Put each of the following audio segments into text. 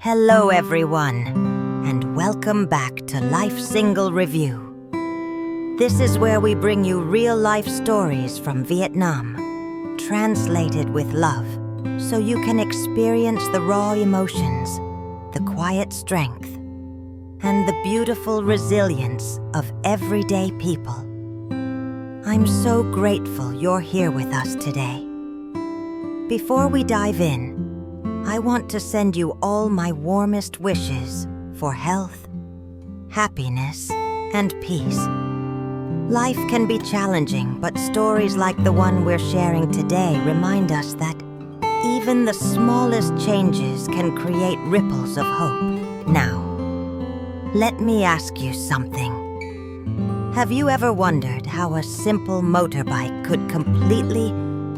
Hello everyone, and welcome back to Life Single Review. This is where we bring you real-life stories from Vietnam, translated with love, so you can experience the raw emotions, the quiet strength, and the beautiful resilience of everyday people. I'm so grateful you're here with us today. Before we dive in, I want to send you all my warmest wishes for health, happiness, and peace. Life can be challenging, but stories like the one we're sharing today remind us that even the smallest changes can create ripples of hope. Now, let me ask you something. Have you ever wondered how a simple motorbike could completely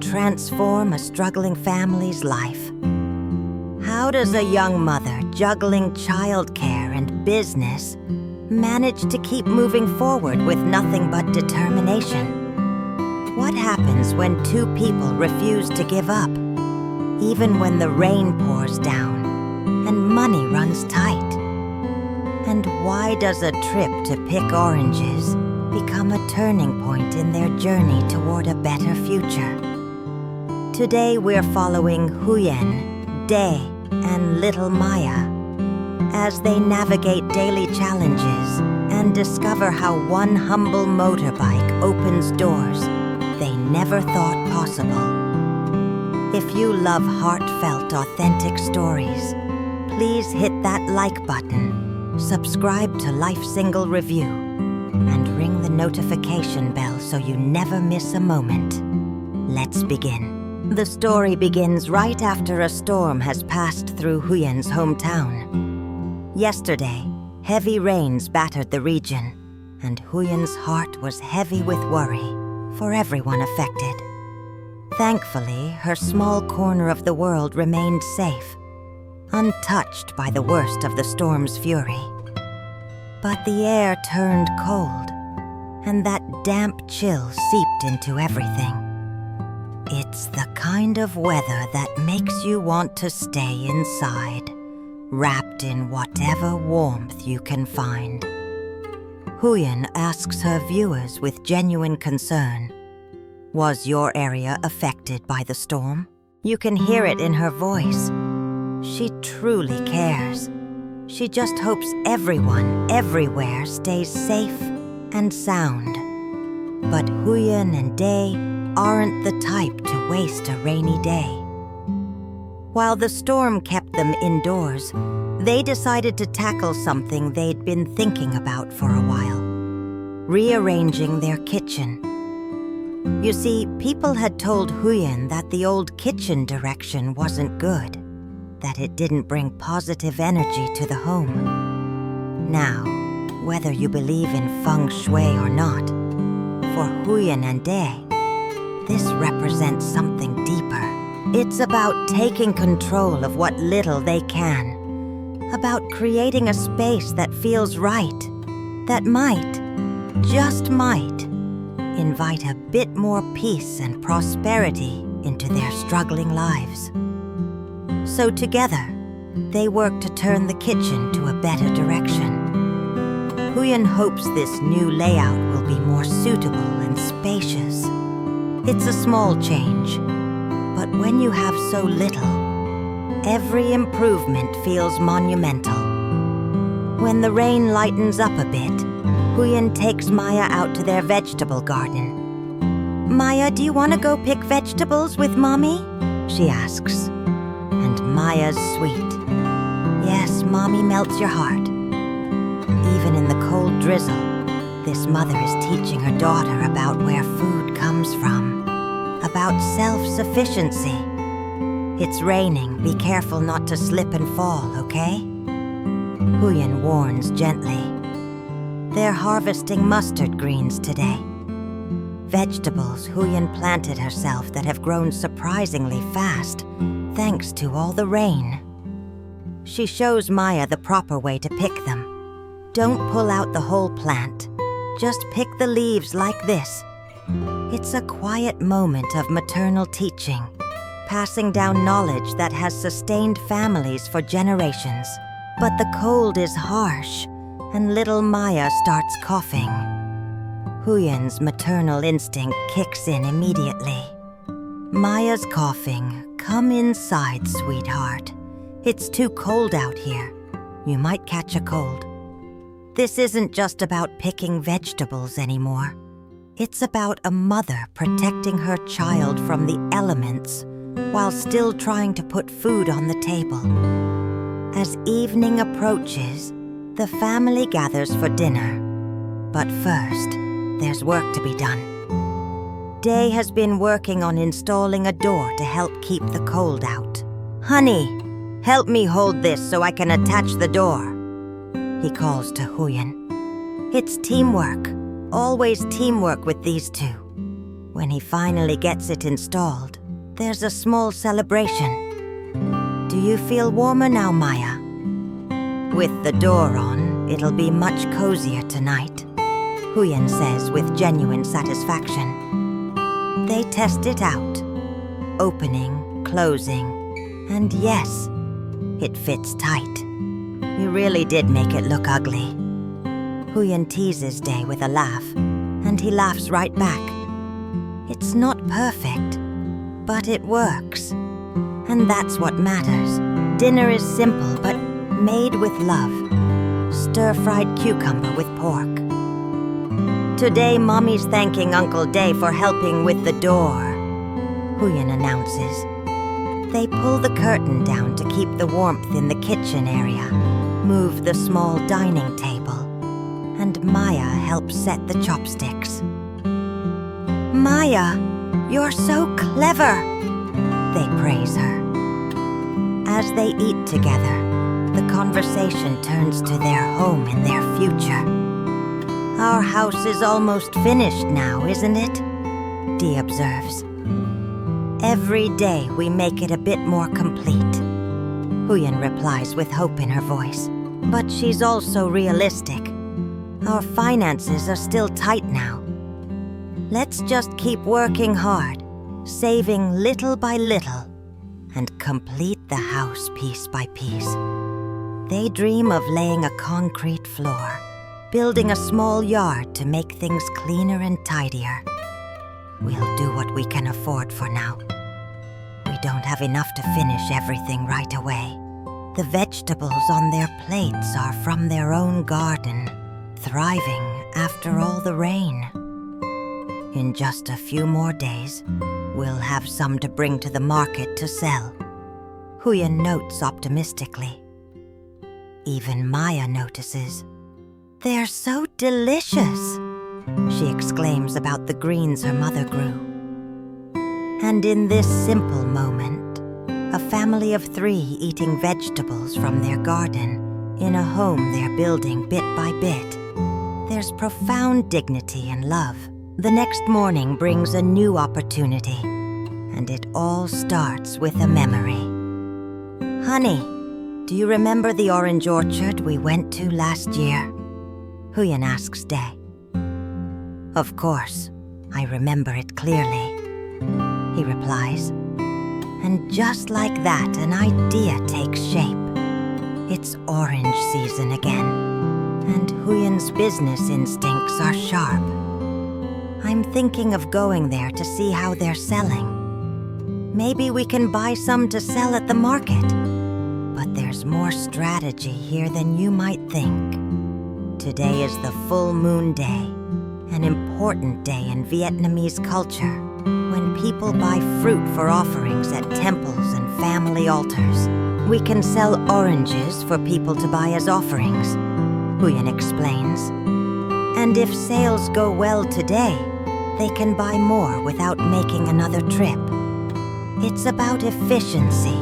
transform a struggling family's life? How does a young mother juggling childcare and business manage to keep moving forward with nothing but determination? What happens when two people refuse to give up, even when the rain pours down and money runs tight? And why does a trip to pick oranges become a turning point in their journey toward a better future? Today we're following Huyen, Dae, and little Maya as they navigate daily challenges and discover how one humble motorbike opens doors they never thought possible. If you love heartfelt, authentic stories, please hit that like button, subscribe to Life Single Review, and ring the notification bell so you never miss a moment. Let's begin. The story begins right after a storm has passed through Huyen's hometown. Yesterday, heavy rains battered the region, and Huyen's heart was heavy with worry for everyone affected. Thankfully, her small corner of the world remained safe, untouched by the worst of the storm's fury. But the air turned cold, and that damp chill seeped into everything. It's the kind of weather that makes you want to stay inside, wrapped in whatever warmth you can find. Huyen asks her viewers with genuine concern, "Was your area affected by the storm?" You can hear it in her voice. She truly cares. She just hopes everyone, everywhere stays safe and sound. But Huyen and Dae aren't the type to waste a rainy day. While the storm kept them indoors, they decided to tackle something they'd been thinking about for a while: rearranging their kitchen. You see, people had told Huyen that the old kitchen direction wasn't good, that it didn't bring positive energy to the home. Now, whether you believe in feng shui or not, for Huyen and Dae, this represents something deeper. It's about taking control of what little they can, about creating a space that feels right, that might, just might, invite a bit more peace and prosperity into their struggling lives. So together, they work to turn the kitchen to a better direction. Huyen hopes this new layout will be more suitable and spacious. It's a small change, but when you have so little, every improvement feels monumental. When the rain lightens up a bit, Huyen takes Maya out to their vegetable garden. "Maya, do you want to go pick vegetables with Mommy?" she asks. And Maya's sweet. "Yes, Mommy melts your heart." Even in the cold drizzle, this mother is teaching her daughter about where food comes from, about self-sufficiency. "It's raining, be careful not to slip and fall, okay?" Huyen warns gently. They're harvesting mustard greens today. Vegetables Huyen planted herself that have grown surprisingly fast, thanks to all the rain. She shows Maya the proper way to pick them. Don't pull out the whole plant. Just pick the leaves like this. It's a quiet moment of maternal teaching, passing down knowledge that has sustained families for generations. But the cold is harsh, and little Maya starts coughing. Huyen's maternal instinct kicks in immediately. Maya's coughing. Come inside, sweetheart. It's too cold out here. You might catch a cold. This isn't just about picking vegetables anymore. It's about a mother protecting her child from the elements while still trying to put food on the table. As evening approaches, the family gathers for dinner. But first, there's work to be done. Day has been working on installing a door to help keep the cold out. Honey, help me hold this so I can attach the door, he calls to Huyen. It's teamwork, always teamwork with these two. When he finally gets it installed, there's a small celebration. Do you feel warmer now, Maya? With the door on, it'll be much cozier tonight, Huyen says with genuine satisfaction. They test it out, opening, closing, and yes, it fits tight. You really did make it look ugly. Huyen teases Day with a laugh, and he laughs right back. It's not perfect, but it works. And that's what matters. Dinner is simple, but made with love. Stir-fried cucumber with pork. Today, Mommy's thanking Uncle Day for helping with the door, Huyen announces. They pull the curtain down to keep the warmth in the kitchen area, move the small dining table, and Maya helps set the chopsticks. Maya, you're so clever, they praise her. As they eat together, the conversation turns to their home and their future. Our house is almost finished now, isn't it? Dee observes. Every day we make it a bit more complete, Huyen replies with hope in her voice. But she's also realistic. Our finances are still tight now. Let's just keep working hard, saving little by little, and complete the house piece by piece. They dream of laying a concrete floor, building a small yard to make things cleaner and tidier. We'll do what we can afford for now. We don't have enough to finish everything right away. The vegetables on their plates are from their own garden, thriving after all the rain. In just a few more days, we'll have some to bring to the market to sell, Huyen notes optimistically. Even Maya notices. They're so delicious, she exclaims about the greens her mother grew. And in this simple moment, a family of 3 eating vegetables from their garden in a home they're building bit by bit, there's profound dignity and love. The next morning brings a new opportunity, and it all starts with a memory. Honey, do you remember the orange orchard we went to last year? Huyen asks Day. Of course, I remember it clearly, he replies. And just like that, an idea takes shape. It's orange season again, and Huyen's business instincts are sharp. I'm thinking of going there to see how they're selling. Maybe we can buy some to sell at the market. But there's more strategy here than you might think. Today is the full moon day, an important day in Vietnamese culture, when people buy fruit for offerings at temples and family altars. We can sell oranges for people to buy as offerings, Huyen explains. And if sales go well today, they can buy more without making another trip. It's about efficiency,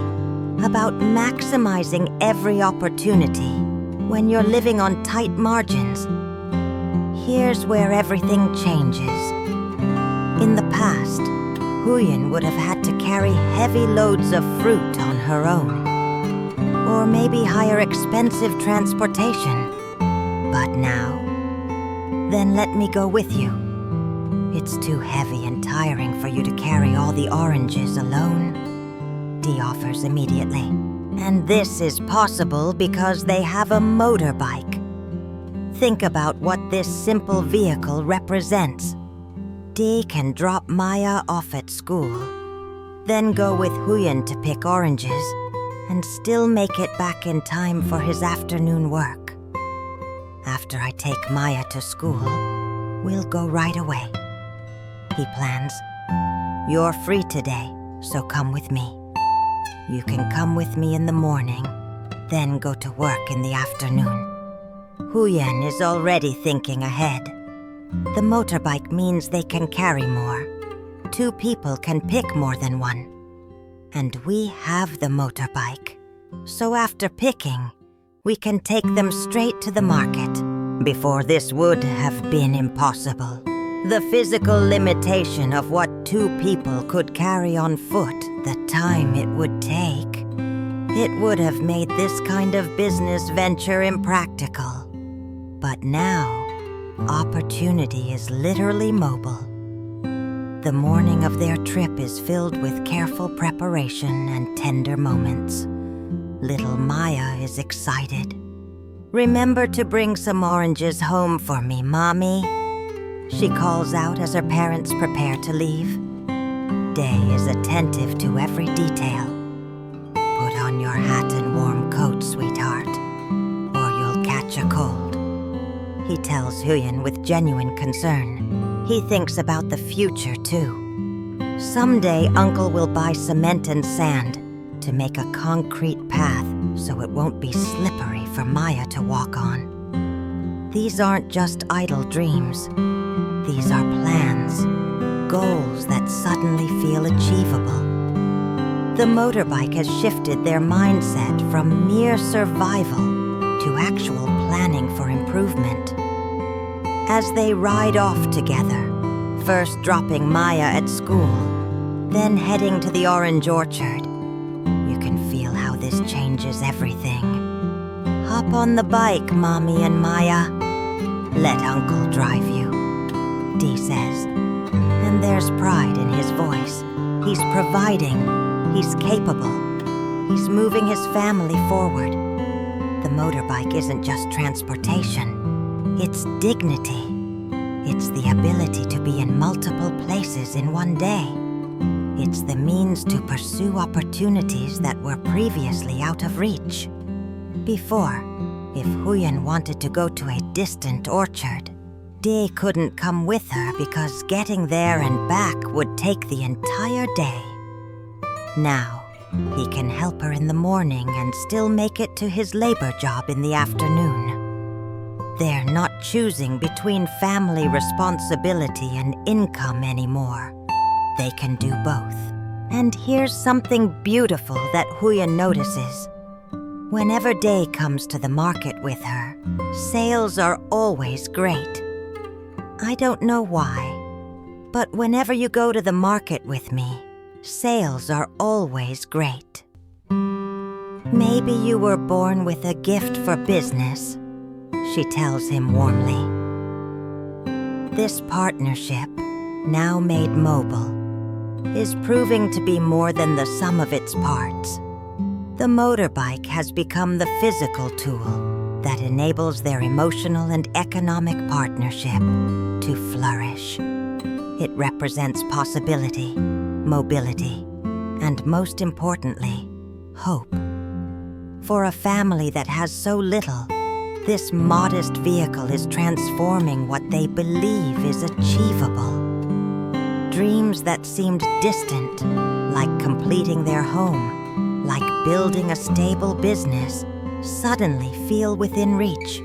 about maximizing every opportunity when you're living on tight margins. Here's where everything changes. In the past, Huyen would have had to carry heavy loads of fruit on her own, or maybe hire expensive transportation. But now, then let me go with you. It's too heavy and tiring for you to carry all the oranges alone, Dee offers immediately. And this is possible because they have a motorbike. Think about what this simple vehicle represents. Dee can drop Maya off at school, then go with Huyen to pick oranges, and still make it back in time for his afternoon work. After I take Maya to school, we'll go right away. He plans. You're free today, so come with me. You can come with me in the morning, then go to work in the afternoon. Huyen is already thinking ahead. The motorbike means they can carry more. 2 people can pick more than one. And we have the motorbike. So after picking, we can take them straight to the market. Before this would have been impossible. The physical limitation of what 2 people could carry on foot, the time it would take. It would have made this kind of business venture impractical. But now, opportunity is literally mobile. The morning of their trip is filled with careful preparation and tender moments. Little Maya is excited. Remember to bring some oranges home for me, Mommy, she calls out as her parents prepare to leave. Day is attentive to every detail. Put on your hat and warm coat, sweetheart, or you'll catch a cold, he tells Huyen with genuine concern. He thinks about the future, too. Someday, Uncle will buy cement and sand to make a concrete path so it won't be slippery for Maya to walk on. These aren't just idle dreams. These are plans, goals that suddenly feel achievable. The motorbike has shifted their mindset from mere survival to actual planning for improvement. As they ride off together, first dropping Maya at school, then heading to the orange orchard, you can feel how this changes everything. Hop on the bike, Mommy and Maya. Let Uncle drive you, Dee says. And there's pride in his voice. He's providing. He's capable. He's moving his family forward. The motorbike isn't just transportation. It's dignity. It's the ability to be in multiple places in one day. It's the means to pursue opportunities that were previously out of reach. Before, if Huyen wanted to go to a distant orchard, Dee couldn't come with her because getting there and back would take the entire day. Now, he can help her in the morning and still make it to his labor job in the afternoon. They're not choosing between family responsibility and income anymore. They can do both. And here's something beautiful that Huyen notices. Whenever Dee comes to the market with her, sales are always great. I don't know why, but whenever you go to the market with me, sales are always great. Maybe you were born with a gift for business, she tells him warmly. This partnership, now made mobile, is proving to be more than the sum of its parts. The motorbike has become the physical tool that enables their emotional and economic partnership to flourish. It represents possibility, mobility, and most importantly, hope. For a family that has so little, this modest vehicle is transforming what they believe is achievable. Dreams that seemed distant, like completing their home, like building a stable business, suddenly feel within reach.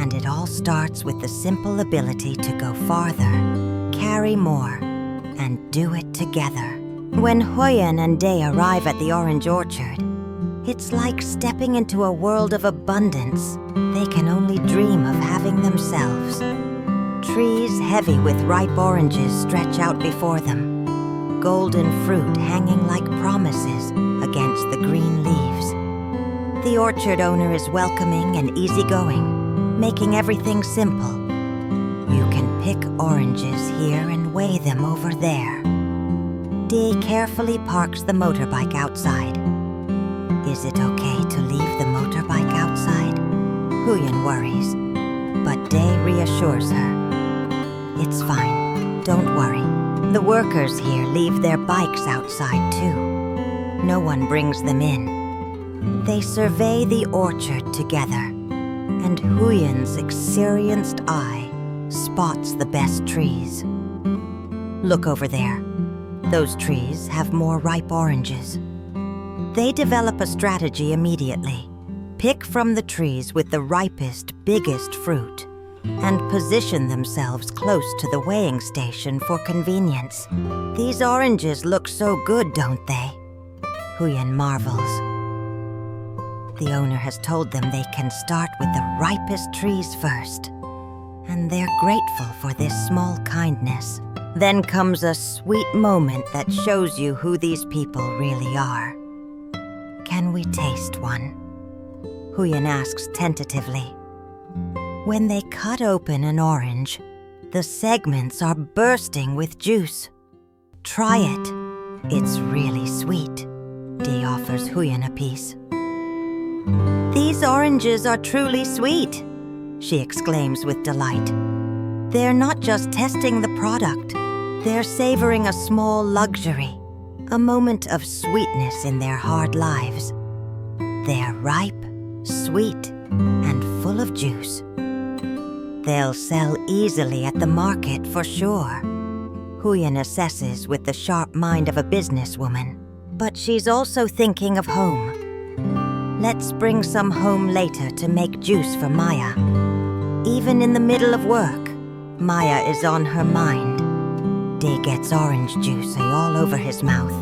And it all starts with the simple ability to go farther, carry more, and do it together. When Huyen and Dee arrive at the orange orchard, it's like stepping into a world of abundance they can only dream of having themselves. Trees heavy with ripe oranges stretch out before them, golden fruit hanging like promises against the green leaves. The orchard owner is welcoming and easygoing, making everything simple. You can pick oranges here and weigh them over there. Dee carefully parks the motorbike outside. Is it okay to leave the motorbike outside? Huyen worries, but Dee reassures her. It's fine, don't worry. The workers here leave their bikes outside too. No one brings them in. They survey the orchard together, and Huyen's experienced eye spots the best trees. Look over there. Those trees have more ripe oranges. They develop a strategy immediately. Pick from the trees with the ripest, biggest fruit, and position themselves close to the weighing station for convenience. These oranges look so good, don't they? Huyen marvels. The owner has told them they can start with the ripest trees first, and they're grateful for this small kindness. Then comes a sweet moment that shows you who these people really are. Can we taste one? Huyen asks tentatively. When they cut open an orange, the segments are bursting with juice. Try it. It's really sweet. Dee offers Huyen a piece. These oranges are truly sweet, she exclaims with delight. They're not just testing the product, they're savoring a small luxury, a moment of sweetness in their hard lives. They're ripe, sweet, and full of juice. They'll sell easily at the market for sure. Huyen assesses with the sharp mind of a businesswoman, but she's also thinking of home. Let's bring some home later to make juice for Maya. Even in the middle of work, Maya is on her mind. Dee gets orange juice all over his mouth,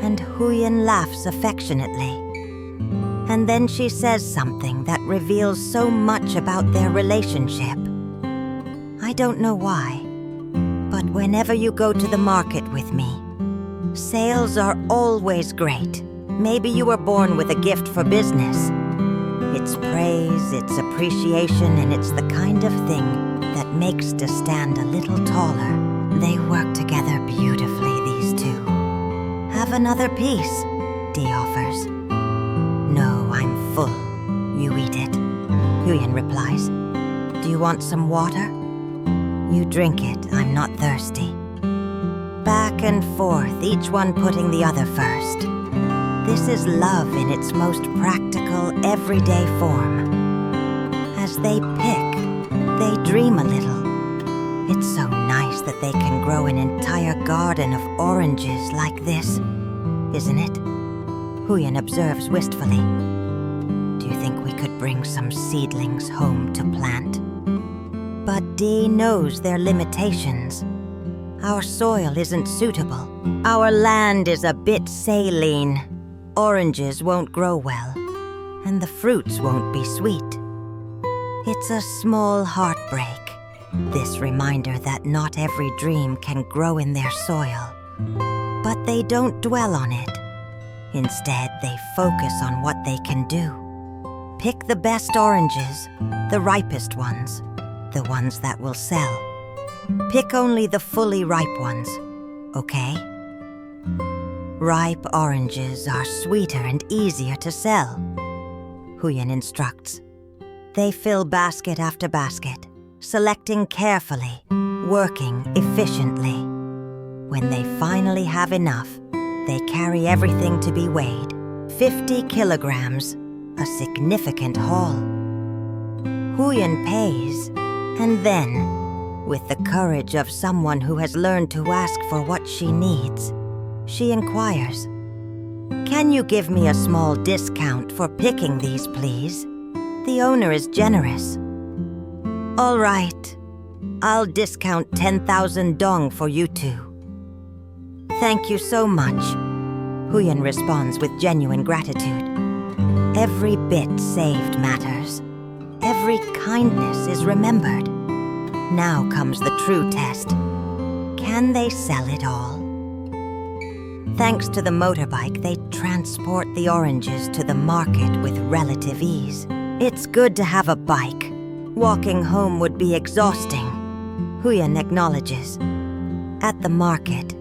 and Huyen laughs affectionately. And then she says something that reveals so much about their relationship. I don't know why, but whenever you go to the market with me, sales are always great. Maybe you were born with a gift for business. It's praise, it's appreciation, and it's the kind of thing that makes to stand a little taller. They work together beautifully, these two. Have another piece, Dee offers. No, I'm full. You eat it, Huyen replies. Do you want some water? You drink it, I'm not thirsty. Back and forth, each one putting the other first. This is love in its most practical, everyday form. As they pick, they dream a little. It's so nice that they can grow an entire garden of oranges like this, isn't it? Huyen observes wistfully. Do you think we could bring some seedlings home to plant? But Dee knows their limitations. Our soil isn't suitable. Our land is a bit saline. Oranges won't grow well, and the fruits won't be sweet. It's a small heartbreak, this reminder that not every dream can grow in their soil. But they don't dwell on it. Instead, they focus on what they can do. Pick the best oranges, the ripest ones, the ones that will sell. Pick only the fully ripe ones, okay? Ripe oranges are sweeter and easier to sell, Huyen instructs. They fill basket after basket, selecting carefully, working efficiently. When they finally have enough, they carry everything to be weighed. 50 kilograms, a significant haul. Huyen pays, and then, with the courage of someone who has learned to ask for what she needs, she inquires, "Can you give me a small discount for picking these, please? The owner is generous." "All right, I'll discount 10,000 dong for you two." "Thank you so much," Huyen responds with genuine gratitude. Every bit saved matters. Every kindness is remembered. Now comes the true test. Can they sell it all? Thanks to the motorbike, they transport the oranges to the market with relative ease. It's good to have a bike. Walking home would be exhausting, Huyen acknowledges. At the market,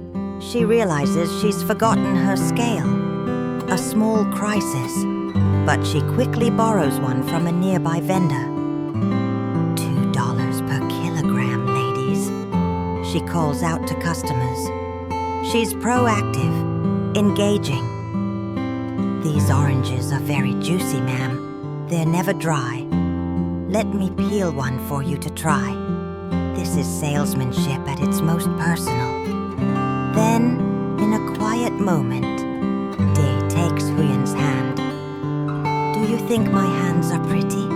She realizes she's forgotten her scale. A small crisis, but she quickly borrows one from a nearby vendor. $2 per kilogram, ladies. She calls out to customers. She's proactive, engaging. These oranges are very juicy, ma'am. They're never dry. Let me peel one for you to try. This is salesmanship at its most personal. Then, in a quiet moment, Day takes Huyen's hand. Do you think my hands are pretty?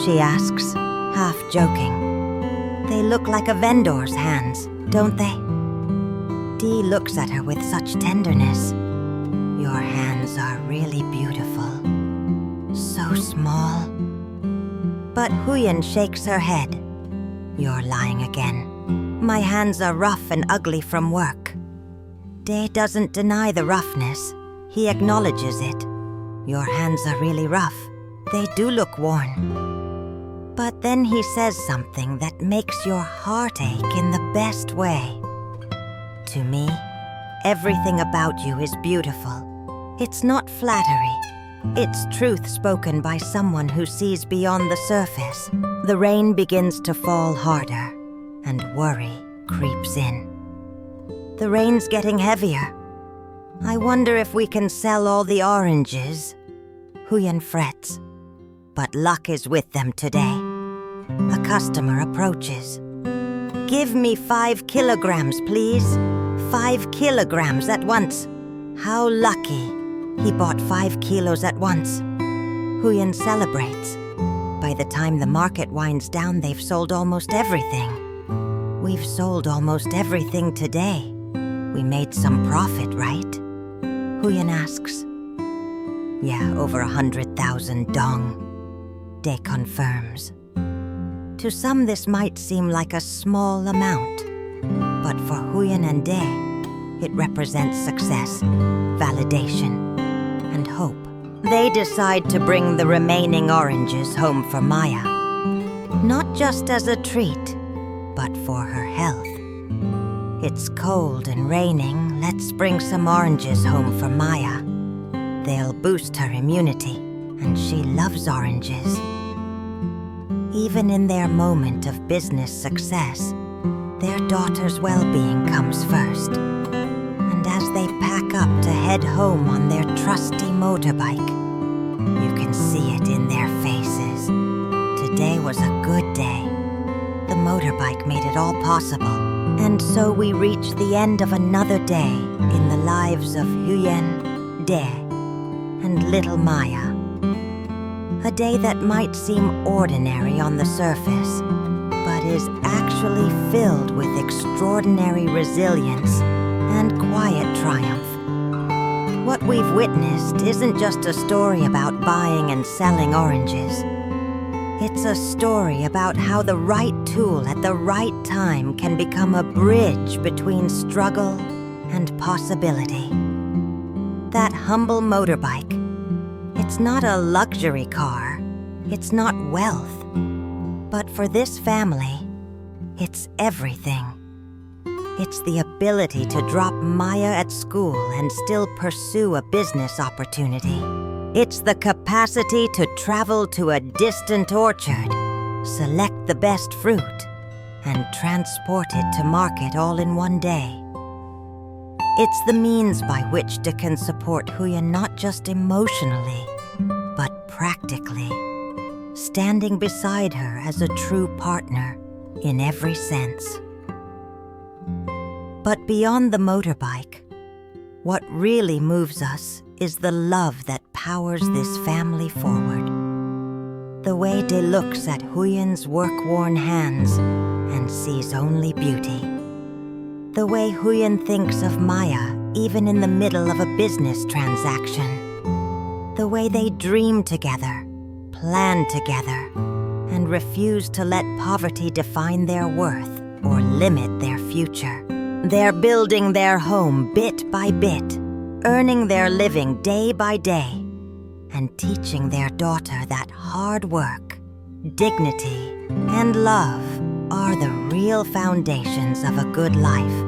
She asks, half joking. They look like a vendor's hands, don't they? Dee looks at her with such tenderness. Your hands are really beautiful. So small. But Huyen shakes her head. You're lying again. My hands are rough and ugly from work. Day doesn't deny the roughness. He acknowledges it. Your hands are really rough. They do look worn. But then he says something that makes your heart ache in the best way. To me, everything about you is beautiful. It's not flattery. It's truth spoken by someone who sees beyond the surface. The rain begins to fall harder, and worry creeps in. The rain's getting heavier. I wonder if we can sell all the oranges. Huyen frets, but luck is with them today. A customer approaches. Give me 5 kilograms, please. 5 kilograms at once. How lucky. He bought 5 kilos at once. Huyen celebrates. By the time the market winds down, they've sold almost everything. We've sold almost everything today. We made some profit, right? Huyen asks. Yeah, over 100,000 dong. Day confirms. To some, this might seem like a small amount, but for Huyen and Day, it represents success, validation, and hope. They decide to bring the remaining oranges home for Maya. Not just as a treat, but for her health. It's cold and raining, let's bring some oranges home for Maya. They'll boost her immunity, and she loves oranges. Even in their moment of business success, their daughter's well-being comes first. And as they pack up to head home on their trusty motorbike, you can see it in their faces. Today was a good day. The motorbike made it all possible. And so we reach the end of another day in the lives of Huyen, Dae, and little Maya. A day that might seem ordinary on the surface, but is actually filled with extraordinary resilience and quiet triumph. What we've witnessed isn't just a story about buying and selling oranges. It's a story about how the right tool at the right time can become a bridge between struggle and possibility. That humble motorbike, it's not a luxury car, it's not wealth, but for this family, it's everything. It's the ability to drop Maya at school and still pursue a business opportunity. It's the capacity to travel to a distant orchard, select the best fruit, and transport it to market all in one day. It's the means by which Dae can support Huyen not just emotionally, but practically, standing beside her as a true partner in every sense. But beyond the motorbike, what really moves us is the love that powers this family forward. The way Dae looks at Huyen's work-worn hands and sees only beauty. The way Huyen thinks of Maya even in the middle of a business transaction. The way they dream together, plan together, and refuse to let poverty define their worth or limit their future. They're building their home bit by bit, earning their living day by day, and teaching their daughter that hard work, dignity, and love are the real foundations of a good life.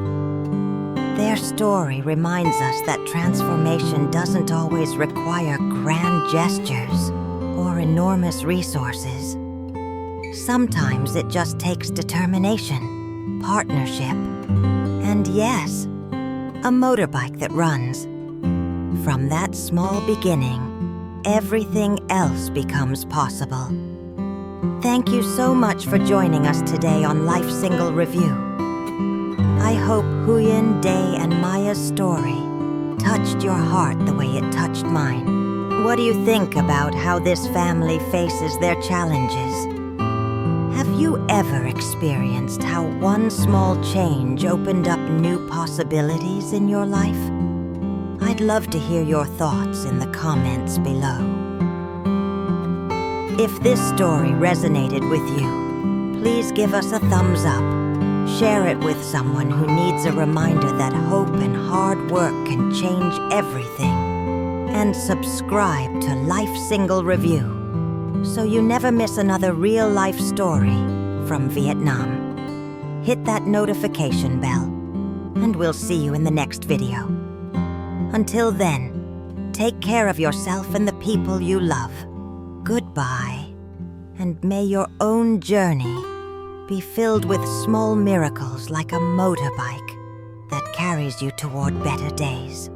Their story reminds us that transformation doesn't always require grand gestures or enormous resources. Sometimes it just takes determination, partnership, and yes, a motorbike that runs. From that small beginning, everything else becomes possible. Thank you so much for joining us today on Life Single Review. I hope Huyen, Day, and Maya's story touched your heart the way it touched mine. What do you think about how this family faces their challenges? Have you ever experienced how one small change opened up new possibilities in your life? I'd love to hear your thoughts in the comments below. If this story resonated with you, please give us a thumbs up. Share it with someone who needs a reminder that hope and hard work can change everything. And subscribe to Life Single Review so you never miss another real-life story from Vietnam. Hit that notification bell, and we'll see you in the next video. Until then, take care of yourself and the people you love. Goodbye, and may your own journey be filled with small miracles like a motorbike that carries you toward better days.